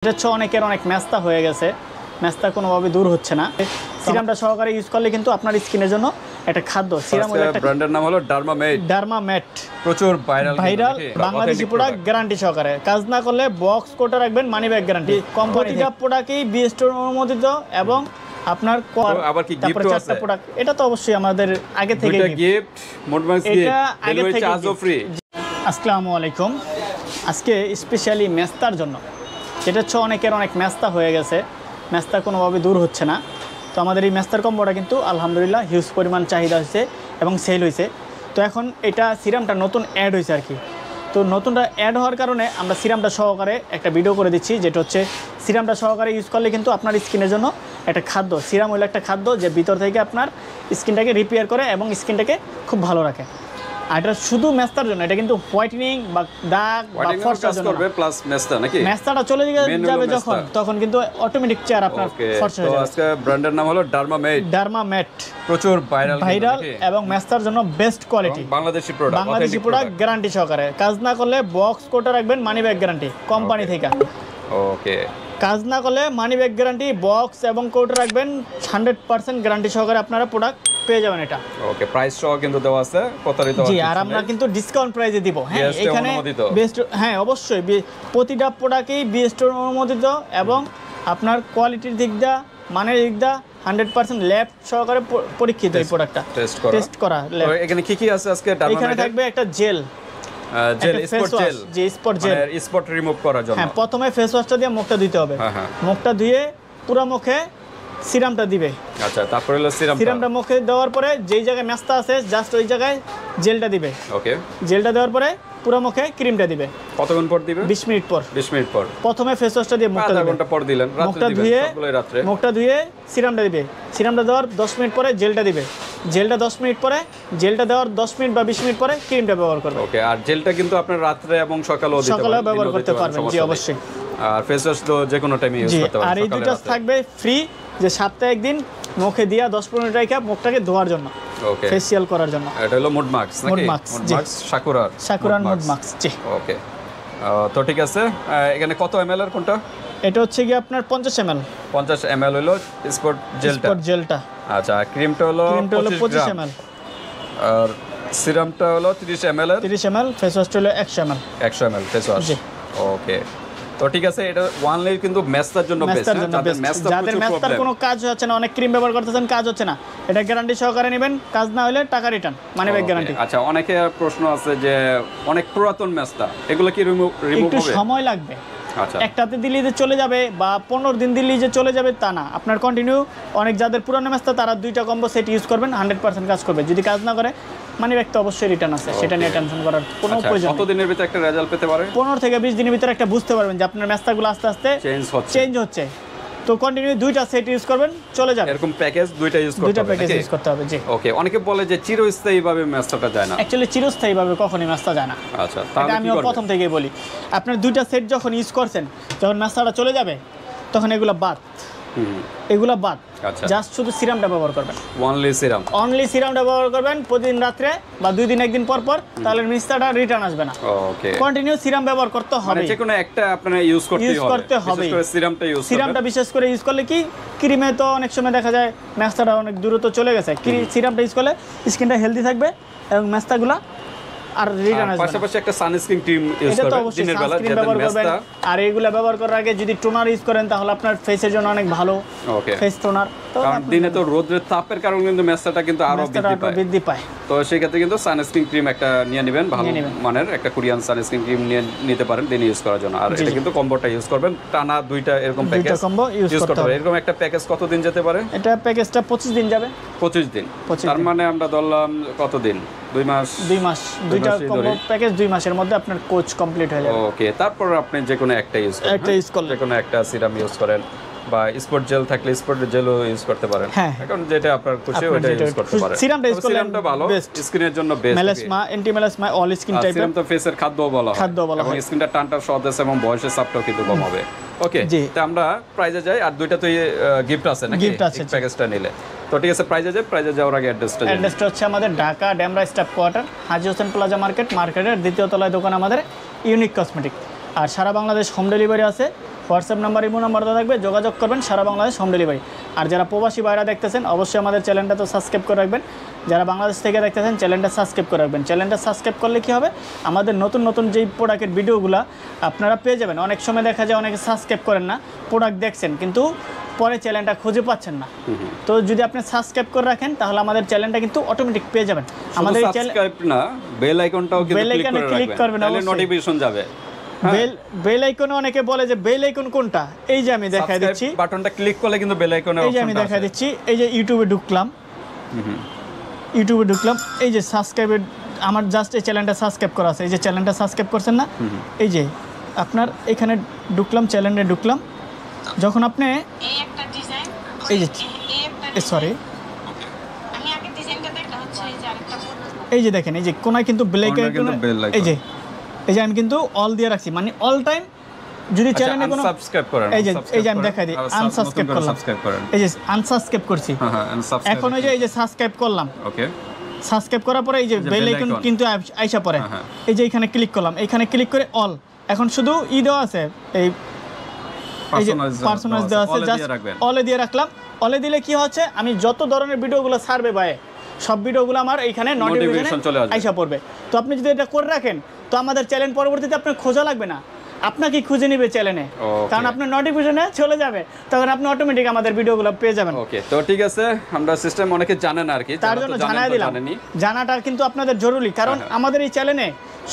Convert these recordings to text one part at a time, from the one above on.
এটা হচ্ছে অনেকের অনেক মেস্তা হয়ে গেছে, মেস্তা কোনোভাবে দূর হচ্ছে না। সিরামটা সহকারে ইউজ করলে কিন্তু আপনার স্কিনের জন্য একটা খাদ্য। সিরাম হলো একটা ব্র্যান্ডের নাম হলো ডার্মামেট, প্রচুর ভাইরাল বাংলাদেশি প্রোডাক্ট, গ্যারান্টি সহকারে। কাজ না করলে বক্স কোটে রাখবেন, মানি ব্যাগ গ্যারান্টি। কোম্পানিটা প্রোডাক্টই বিএসটির অনুমোদিত এবং আপনার আবার কি গিফট আছে প্রোডাক্ট। এটা তো অবশ্যই আমাদের আগে থেকে গিফট, মোডমাক্স গিফট, ডেলিভারি চার্জও ফ্রি। আসসালামু আলাইকুম। আজকে স্পেশালি মেস্তার জন্য, যেটা হচ্ছে অনেকের অনেক মেস্তা হয়ে গেছে, মেস্তা কোনোভাবে দূর হচ্ছে না। তো আমাদের এই মেস্তার কম্বোটা কিন্তু আলহামদুলিল্লাহ হিউজ পরিমাণ চাহিদা হয়েছে এবং সেল হয়েছে। তো এখন এটা সিরামটা নতুন অ্যাড হয়েছে আর কি। তো নতুনটা অ্যাড হওয়ার কারণে আমরা সিরামটা সহকারে একটা ভিডিও করে দিচ্ছি, যেটা হচ্ছে সিরামটা সহকারে ইউজ করলে কিন্তু আপনার স্কিনের জন্য একটা খাদ্য। সিরাম হলো একটা খাদ্য যে ভিতর থেকে আপনার স্কিনটাকে রিপেয়ার করে এবং স্কিনটাকে খুব ভালো রাখে। আর এটা শুধু মেস্তার জন্য, এটা কিন্তু হোয়াইটেনিং বা দাগ বা ফর্সার জন্য করবে, প্লাস মেস্তা নাকি মেস্তাটা চলে যাবে যখন, তখন কিন্তু অটোমেটিক চেয়ার আপনার ফর্সা হয়ে যাবে। তো আজকে ব্র্যান্ডের নাম হলো ডার্মামেট, প্রচুর ভাইরাল এবং মেস্তার জন্য best quality, Bangladeshi product, guarantee সহকারে। কাজ না করলে বক্স কোটে রাখবেন, মানি ব্যাগ গ্যারান্টি কোম্পানি থেকে। ওকে, কাজ না করলে মানি ব্যাগ গ্যারান্টি, বক্স এবং কোটে রাখবেন, 100% গ্যারান্টি সহকারে আপনারা প্রোডাক্ট পেয়ে যাবেন। এটা ওকে, প্রাইস সহ কিন্তু দেওয়া আছে, প্রতারিত জি। আর আমরা কিন্তু ডিসকাউন্ট প্রাইসে দিব। হ্যাঁ, এখানে বেস্ট, হ্যাঁ অবশ্যই প্রতিটা প্রোডাক্টই বিএসটি অনুমোদিত এবং আপনার কোয়ালিটির দিক দা, মানের দিক দা 100% ল্যাব সহকারে পরীক্ষিত এই প্রোডাক্টটা টেস্ট করা। এখানে কি কি আছে আজকে? এখানে থাকবে একটা gel, spot gel, spot remove করার জন্য। হ্যাঁ, প্রথমে ফেস ওয়াশটা দিয়ে মুখটা ধুইতে হবে। মুখটা ধুয়ে পুরো মুখে সিরামটা দিবে। আচ্ছা, তারপরে হলো সিরামটা মুখে দেওয়ার পরে যেই জায়গায় মেস্তা আছে জাস্ট ওই জায়গায় জেলটা দিবে। ওকে, জেলটা দেওয়ার পরে পুরো মুখে ক্রিমটা দিবে। কতক্ষণ পর দিবে? 20 মিনিট পর। 20 মিনিট পর প্রথমে ফেস ওয়াশটা দিয়ে মুখটা দিবেন। ঘন্টা পর দিলেন, রাতে দিবেন, সবগুলোই রাতে। মুখটা ধুয়ে সিরামটা দিবে। সিরামটা দেওয়ার 10 মিনিট পরে জেলটা দিবে। জেলটা 10 মিনিট পরে, জেলটা দেওয়ার 10 মিনিট বা 20 মিনিট পরে ক্রিমটা ব্যবহার করবে। ওকে, আর জেলটা কিন্তু আপনার রাতে এবং সকালেও ব্যবহার করতে পারবেন। জি অবশ্যই। আর ফেস ওয়াশ তো যে কোনো টাইমে ইউজ করতে পারবেন। আর এই দুটো থাকবে ফ্রি, যে সপ্তাহে একদিন মুখে দিয়া 10-15 মিনিট রেখে মুখটাকে ধোয়ার জন্য, ওকে, ফেসিয়াল করার জন্য। এটা হলো মুডমাক্স নাকি? মুডমাক্স সাকুরার মুডমাক্স। জি ওকে, তো ঠিক আছে। এখানে কত ml এর কোনটা? এটা হচ্ছে কি আপনার 50 ml। 50 ml হলো স্পট জেলটা। আচ্ছা, ক্রিমটা হলো 25 ml। আর সিরামটা হলো 30 ml এর। 30 ml, ফেস ওয়াশটা হলো 100 ml। 100 ml face wash. Okay, তো ঠিক আছে। এটা ওয়ানলি কিন্তু মেস্তার জন্য বেস্ট। যাদের মেস্তার কোনো কাজ হচ্ছে না, অনেক ক্রিম ব্যবহার করতেছেন, কাজ হচ্ছে না, এটা গ্যারান্টি সহকারে নেবেন। কাজ না হলে টাকা রিটার্ন, মানি ব্যাক গ্যারান্টি। আচ্ছা, অনেকে প্রশ্ন আছে যে অনেক পুরাতন মেস্তা, এগুলো কি রিমুভ হবে? একটু সময় লাগবে। আচ্ছা, একটাতে দিলেই যে চলে যাবে বা 15 দিন দিলেই যে চলে যাবে তা না। আপনার কন্টিনিউ, অনেক যাদের পুরানো মেস্তা তারা 2টা কম্বো সেট ইউজ করবেন, 100% কাজ করবে। যদি কাজ না করে মানি ব্যাক তো অবশ্যই রিটার্ন আছে, সেটা নিয়ে টেনশন করার কোনো প্রয়োজন নেই। কত দিনের ভিতরে একটা রেজাল্ট পেতে পারে? 15 থেকে 20 দিনের ভিতরে একটা বুঝতে পারবেন যে আপনার মেস্তাগুলো আস্তে আস্তে চেঞ্জ হচ্ছে। তো কন্টিনিউ 2টা সেট ইউজ করবেন, চলে যাবে। এরকম প্যাকেজ 2টা ইউজ করতে হবে। জি ওকে, অনেকে বলে যে চিরস্থায়ী ভাবে মেস্তাটা যায় না। অ্যাকচুয়ালি চিরস্থায়ী ভাবে কখনোই মেস্তা যায় না। আচ্ছা, তাহলে আমি প্রথম থেকেই বলি, আপনার 2টা সেট যখন ইউজ করছেন, যখন মেস্তাটা চলে যাবে তখন এগুলো বাদ, আচ্ছা, জাস্ট শুধু সিরামটা ব্যবহার করবেন। অনলি সিরামটা ব্যবহার করবেন প্রতিদিন রাতে বা 2 দিন একদিন পর পর, তাহলে মেস্তাটা রিটার্ন আসবে না। ওকে, কন্টিনিউ সিরাম ব্যবহার করতে হবে, যে কোনো একটা আপনারা ইউজ করতে হবে। বিশেষ করে সিরামটা বিশেষ করে ইউজ করলে কি, ক্রিমে তো অনেক সময় দেখা যায় মেস্তাটা অনেক দূরত্ব চলে গেছে, সিরামটা ইউজ করলে স্কিনটা হেলদি থাকবে এবং মেস্তাগুলা আর রিটার্ন আসবে। পাশাপাশি একটা সানস্ক্রিন ক্রিম ইউজ করবেন দিনের বেলা, যাতে মেস্তা। আর এগুলা ব্যবহার করার আগে যদি টোনার ইউজ করেন তাহলে আপনার ফেসের জন্য অনেক ভালো। ওকে, ফেস টোনার। কারণ দিনে তো রোদের তাপের কারণে কিন্তু মেস্তাটা কিন্তু আরো বৃদ্ধি পায়। তো সেই ক্ষেত্রে কিন্তু সানস্ক্রিন ক্রিম একটা নিয়ে নেবেন, ভালো মানের একটা কোরিয়ান সানস্ক্রিন ক্রিম নিয়ে নিতে পারেন দিনে ইউজ করার জন্য। আর এটা কিন্তু কম্বোটা ইউজ করবেন, টানা 2টা এরকম প্যাকেজ ইউজ করতে হবে। এরকম একটা প্যাকেজ কতদিন যেতে পারে? এটা প্যাকেজটা 25 দিন যাবে। 25 দিন, তার মানে আমরা ধরলাম কতদিন? 2 মাস। 2টা কম্বো প্যাকেজ 2 মাসের মধ্যে আপনার কোচ কমপ্লিট হয়ে যাবে। ওকে, তারপর আপনি যে কোনো একটা ইউজ করেন, যে কোনো একটা সিরাম ইউজ করেন বা স্পট জেল থাকলে স্পট জেলও ইউজ করতে পারেন। এখন যেটা আপনার খুশি ওটা ইউজ করতে পারেন। সিরামটা ভালো, স্কিনের জন্য best. Melasma, anti melasma, all skin টাইপের। সিরাম তো ফেসের খাদ্য বলা হয়, এবং স্কিনটা টানটা সহজ এবং বয়সের চাপটাও কিন্তু কম হবে। ওকে, তো আমরা প্রাইজে যাই। আর 2টা তো গিফট আছে নাকি প্যাকেজটা নিলে? তো ঠিক আছে, প্রাইজে যাওয়ার আগে অ্যাড্রেসটা হচ্ছে আমাদের ঢাকা ডেমরা স্টাফ কোয়ার্টার, হাজী হোসেন প্লাজা মার্কেটের 2য় তলায় দোকান আমাদের, ইউনিক কসমেটিক। আর সারা বাংলাদেশ হোম ডেলিভারি আছে। হোয়াটসঅ্যাপ নাম্বার, ইমো নাম্বার দেওয়া থাকবে, যোগাযোগ করবেন, সারা বাংলাদেশ হোম ডেলিভারি। আর যারা প্রবাসী বাইরে দেখতেছেন অবশ্যই আমাদের চ্যানেলটা তো সাবস্ক্রাইব করে রাখবেন। যারা বাংলাদেশ থেকে দেখতেছেন চ্যানেলটা সাবস্ক্রাইব করে রাখবেন। চ্যানেলটা সাবস্ক্রাইব করলে কী হবে, আমাদের নতুন নতুন যেই প্রোডাক্টের ভিডিওগুলো আপনারা পেয়ে যাবেন। অনেক সময় দেখা যায় অনেকে সাবস্ক্রাইব করেন না, প্রোডাক্ট দেখছেন কিন্তু পরে চ্যানেলটা খুঁজে পাচ্ছেন না। তো যদি আপনি সাবস্ক্রাইব করে রাখেন তাহলে আমাদের চ্যানেলটা কিন্তু অটোমেটিক পেয়ে যাবেন। আমাদের সাবস্ক্রাইব না, বেল আইকনটাও কিন্তু ক্লিক করবেন, তাহলে নোটিফিকেশন যাবে। বেল আইকনে অনেকে বলে যে বেল আইকন কোনটা, এই যে আমি দেখাই দিচ্ছি, বাটনটা ক্লিক করলে কিন্তু বেল আইকনে এই যে আমি দেখাই দিচ্ছি। এই যে ইউটিউবে ঢুকলাম, এই যে সাবস্ক্রাইবের আমার জাস্ট এই চ্যানেলটা সাবস্ক্রাইব করা আছে, এই যে চ্যানেলটা সাবস্ক্রাইব করছেন না, এই যে আপনার এখানে ঢুকলাম, চ্যানেলে ঢুকলাম। যখন আপনি এই যে সরি এই যে দেখেন, এই যে কোনায় কিন্তু ব্ল্যাক আইকন, এই যে আমি কিন্তু অল দিয়ে রাখছি, মানে অল টাইম যদি চ্যানেলে কোনো সাবস্ক্রাইব করেন, এই যে আমি দেখাই দিই, আনসাবস্ক্রাইব করলাম, এই যে আনসাবস্ক্রাইব করছি, এখন এই যে সাবস্ক্রাইব করলাম, ওকে সাবস্ক্রাইব করার পরে এই যে বেল আইকন কিন্তু আইসা পড়ে, এই যে এখানে ক্লিক করলাম, এখানে ক্লিক করে অল, এখন শুধু দেওয়া আছে, এই যে পার্সোনালাইজ দেওয়া আছে, জাস্ট অলে দিয়ে রাখলাম। অলে দিলে কি হচ্ছে, আমি যত ধরনের ভিডিওগুলো ছাড়বে ভাই সব ভিডিওগুলো আমার এইখানে নোটিফিকেশন আইসা পড়বে। তো আপনি যদি এটা করে রাখেন তো আমাদের চ্যানেল পরবর্তীতে আপনার খোঁজা লাগবে না, আপনাকে খুঁজে নেবে চ্যানেলে, কারণ আপনার নোটিফিকেশনে চলে যাবে, তখন আপনি অটোমেটিক আমাদের ভিডিওগুলো পেয়ে যাবেন। ওকে, তো ঠিক আছে, আমরা সিস্টেম অনেকে জানেন আর কি, তার জন্য জানাই দিলাম। জানাটা কিন্তু আপনাদের জরুরি, কারণ আমাদের এই চ্যানেলে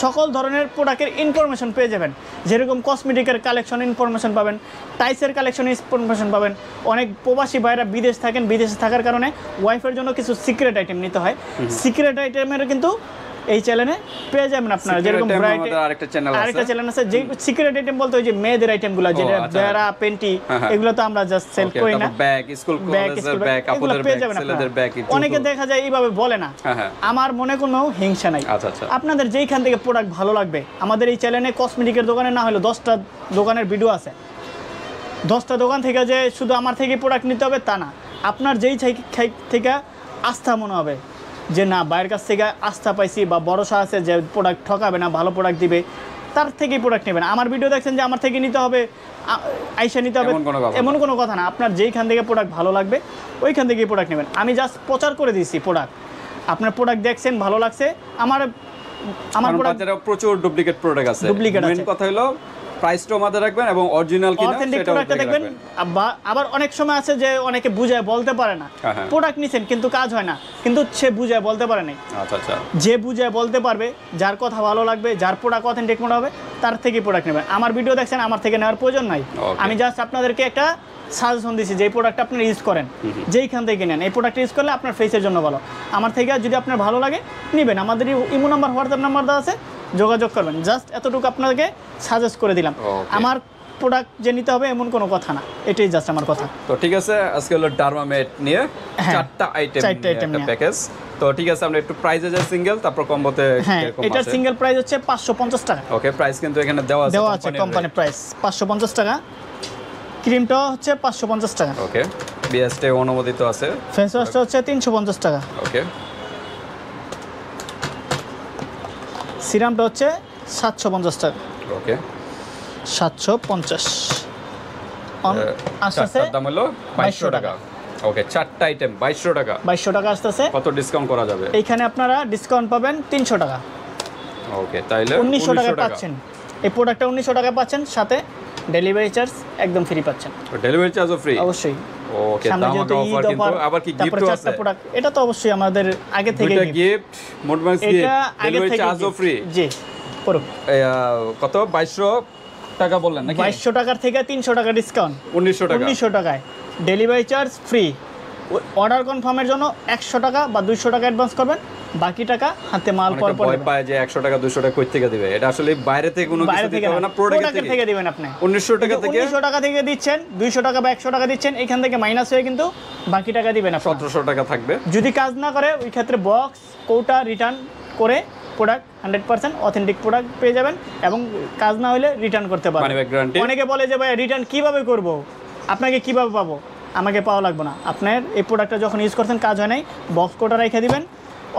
সকল ধরনের প্রোডাক্টের ইনফরমেশন পেয়ে যাবেন। যেরকম কসমেটিকের কালেকশন ইনফরমেশন পাবেন, টাইসের কালেকশন ইনফরমেশন পাবেন। অনেক প্রবাসী ভাইরা বিদেশ থাকেন, বিদেশে থাকার কারণে ওয়াইফের জন্য কিছু সিক্রেট আইটেম নিতে হয়, সিক্রেট আইটেমের কিন্তু এই চ্যানেলে পেয়ে যাবেন আপনারা। যেরকম আরেকটা চ্যানেল আছে, যে সিক্রেট আইটেম বলতে ওই যে মেয়েদের আইটেমগুলো, যেটা বেড়া পেন্টি, এগুলো তো আমরা জাস্ট সেল করি না, ব্যাগ, স্কুল কলেজের ব্যাগ, আপুদের ব্যাগ, ছেলেদের ব্যাগ। অনেকে দেখা যায় এইভাবে বলে না, আমার মনে কোনো হিংসা নাই। আপনাদের যেইখান থেকে প্রোডাক্ট ভালো লাগবে, আমাদের এই চ্যানেলে কসমেটিকের দোকানে না হলে 10টা দোকানের ভিডিও আছে, 10টা দোকান থেকে যে শুধু আমার থেকে প্রোডাক্ট নিতে হবে তা না, আপনার যেই থেকে আস্থা মনে হবে যে না বাইরের কাছ থেকে আস্থা পাইছি বা ভরসা আছে যে প্রোডাক্ট ঠকাবে না, ভালো প্রোডাক্ট দিবে, তার থেকেই প্রোডাক্ট নেবেন। আমার ভিডিও দেখছেন যে আমার থেকে নিতে হবে, আইসা নিতে হবে, এমন কোনো কথা না। আপনার যেইখান থেকে প্রোডাক্ট ভালো লাগবে ওইখান থেকেই প্রোডাক্ট নেবেন। আমি জাস্ট প্রচার করে দিয়েছি প্রোডাক্ট, আপনার প্রোডাক্ট দেখছেন ভালো লাগছে, আমার বাজারে প্রচুর ডুপ্লিকেট প্রোডাক্ট আছে। মেইন কথা হলো প্রাইসটাও মাথায় রাখবেন এবং অরিজিনাল কিনা সেটাও দেখবেন। আবার অনেক সময় আছে যে অনেকে বুঝায় বলতে পারে না, প্রোডাক্ট নিছেন কিন্তু কাজ হয় না, কিন্তু সে বুঝায় বলতে পারে না। আচ্ছা, যে বুঝায় বলতে পারবে, যার কথা ভালো লাগবে, যার প্রোডাক্ট অথেন্টিক মনে হবে, তার থেকেই প্রোডাক্ট নেবেন। আমার ভিডিও দেখছেন, আমার থেকে নেওয়ার প্রয়োজন নাই। আমি জাস্ট আপনাদেরকে একটা সাজেশন দিচ্ছি, যে প্রোডাক্ট আপনি ইউজ করেন, যেইখান থেকে নেন এই প্রোডাক্ট ইউজ করলে আপনার ফেসের জন্য ভালো। আমার থেকে যদি আপনার ভালো লাগে নেবেন, আমাদের ইমো নাম্বার, হোয়াটসঅ্যাপ নাম্বার দেওয়া আছে, যোগাযোগ করবেন। জাস্ট এতটুকু আপনাকে সাজেস্ট করে দিলাম। আমার প্রোডাক্ট যে নিতে হবে এমন কোনো কথা না, এটাই জাস্ট আমার কথা। তো ঠিক আছে, আজকে হলো ডারমামেট নিয়ে 4টা আইটেম প্যাকেজ। তো ঠিক আছে, আমরা একটু প্রাইসে যাই সিঙ্গেল, তারপর কম্বোতে এরকম আছে। এটার সিঙ্গেল প্রাইস হচ্ছে 550 টাকা। ওকে, প্রাইস কিন্তু এখানে দেওয়া আছে কোম্পানি প্রাইস 550 টাকা। ক্রিমটা হচ্ছে 550 টাকা। ওকে, বিএসটি অনুমোদিত আছে। ফেস ওয়াশটা হচ্ছে 350 টাকা। ওকে, সিরামটা হচ্ছে 750 টাকা। ওকে, 750। আসছে দাম হলো 2200 টাকা। ওকে, 4টা আইটেম 2200 টাকা। 2200 টাকা আসছে। কত ডিসকাউন্ট করা যাবে? এইখানে আপনারা ডিসকাউন্ট পাবেন 300 টাকা। ওকে, তাইলে 1900 টাকা পাচ্ছেন। এই প্রোডাক্টটা 1900 টাকা পাচ্ছেন, সাথে ডেলিভারি চার্জ একদম ফ্রি পাচ্ছেন। ডেলিভারি চার্জও ফ্রি? অবশ্যই। ওকে, দামাকা অফার কিন্তু আবার কি গিফটও আছে? এটা তো অবশ্যই আমাদের আগে থেকে গিফট, মোটমাস গিফট, ডেলিভারি চার্জও ফ্রি। জি, পুরো কত 2200 টাকা বললেন নাকি? 2200 টাকার থেকে 300 টাকা ডিসকাউন্ট, 1900 টাকায় ডেলিভারি চার্জ ফ্রি। অর্ডার কনফার্মের জন্য 100 টাকা বা 200 টাকা অ্যাডভান্স করবেন, বাকি টাকা হাতে মাল পর পর ভয় পায় যে 100 টাকা 200 টাকা কই থেকে দিবে। এটা আসলে বাইরে থেকে কোনো কিছু দিতে হবে না, প্রোডাক্ট থেকে দিবেন আপনি। 1900 টাকা থেকে দিচ্ছেন, 200 টাকা বা 100 টাকা দিচ্ছেন, এখান থেকে মাইনাস হয়ে কিন্তু বাকি টাকা দিবেন আপনি। 1700 টাকা থাকবে। যদি কাজ না করে ওই ক্ষেত্রে বক্স কৌটা রিটার্ন করে প্রোডাক্ট 100% অথেন্টিক প্রোডাক্ট পেয়ে যাবেন, এবং কাজ না হলে রিটার্ন করতে পারবেন। অনেকে বলে যে ভাই রিটার্ন কিভাবে করব, আপনাকে কিভাবে পাবো? আমাকে পাওয়া লাগবে না। আপনার এই প্রোডাক্টটা যখন ইউজ করছেন কাজ হয় নাই, বক্স কোটা রেখে দিবেন,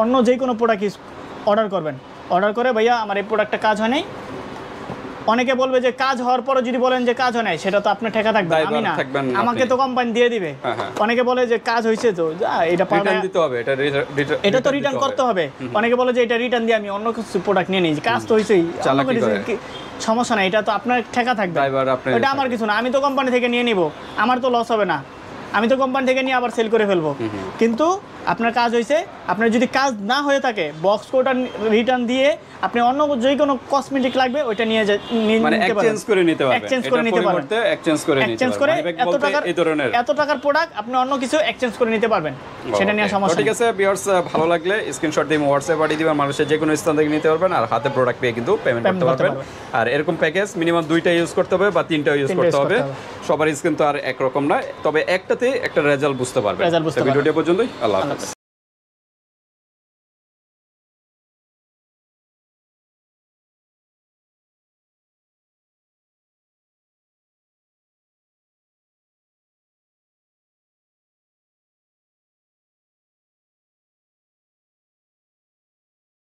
অন্য যে কোনো প্রোডাক্ট অর্ডার করবেন, অর্ডার করে ভাইয়া আমার এই প্রোডাক্টটা কাজ হয় নাই, অনেকে বলবে যে কাজ হওয়ার পরে যদি বলেন যে কাজ হয় নাই, সেটা তো আপনার ঠেকা থাকবে, আমি না, আমাকে তো কোম্পানি দিয়ে দিবে। অনেকে বলে যে কাজ হয়েছে তো এটা রিটার্ন দিতে হবে, এটা তো রিটার্ন করতে হবে। অনেকে বলে যে এটা রিটার্ন দিয়ে আমি অন্য কিছু প্রোডাক্ট নিয়ে নিই, কাজ তো হয়েছেই, সমস্যা নাই, এটা তো আপনার ঠেকা থাকবে, এটা আমার কিছু না, আমি তো কোম্পানি থেকে নিয়ে নিব, আমার তো লস হবে না, আমি তো কোম্পানি থেকে নিয়ে আবার সেল করে ফেলবো। কিন্তু আপনার কাজ হয়েছে, আপনার যদি কাজ না হয়ে থাকে বক্স কোটা রিটার্ন দিয়ে আপনি অন্য যে কোনো কসমেটিক লাগবে ওইটা নিয়ে নিতে পারেন, এক্সচেঞ্জ করে নিতে পারবেন, এক্সচেঞ্জ করে নিতে পারবেন, এক্সচেঞ্জ করে এত টাকার প্রোডাক্ট আপনি অন্য কিছু এক্সচেঞ্জ করে নিতে পারবেন, সেটা নিয়ে সমস্যা। ঠিক আছে ভিউয়ার্স, ভালো লাগলে স্ক্রিনশট দিয়ে হোয়াটসঅ্যাপ পাঠিয়ে দিবেন, মানুষের যে কোনো স্থান থেকে নিতে পারবেন, আর হাতে প্রোডাক্ট পেয়ে কিন্তু পেমেন্ট করতে পারবেন। আর এরকম প্যাকেজ মিনিমাম 2টা ইউজ করতে হবে বা 3টা ইউজ করতে হবে, সবার কিন্তু আর একরকম না, তবে একটাতে একটা রেজাল্ট বুঝতে পারবেন। ভিডিওটি পর্যন্তই, আল্লাহ হাফেজ।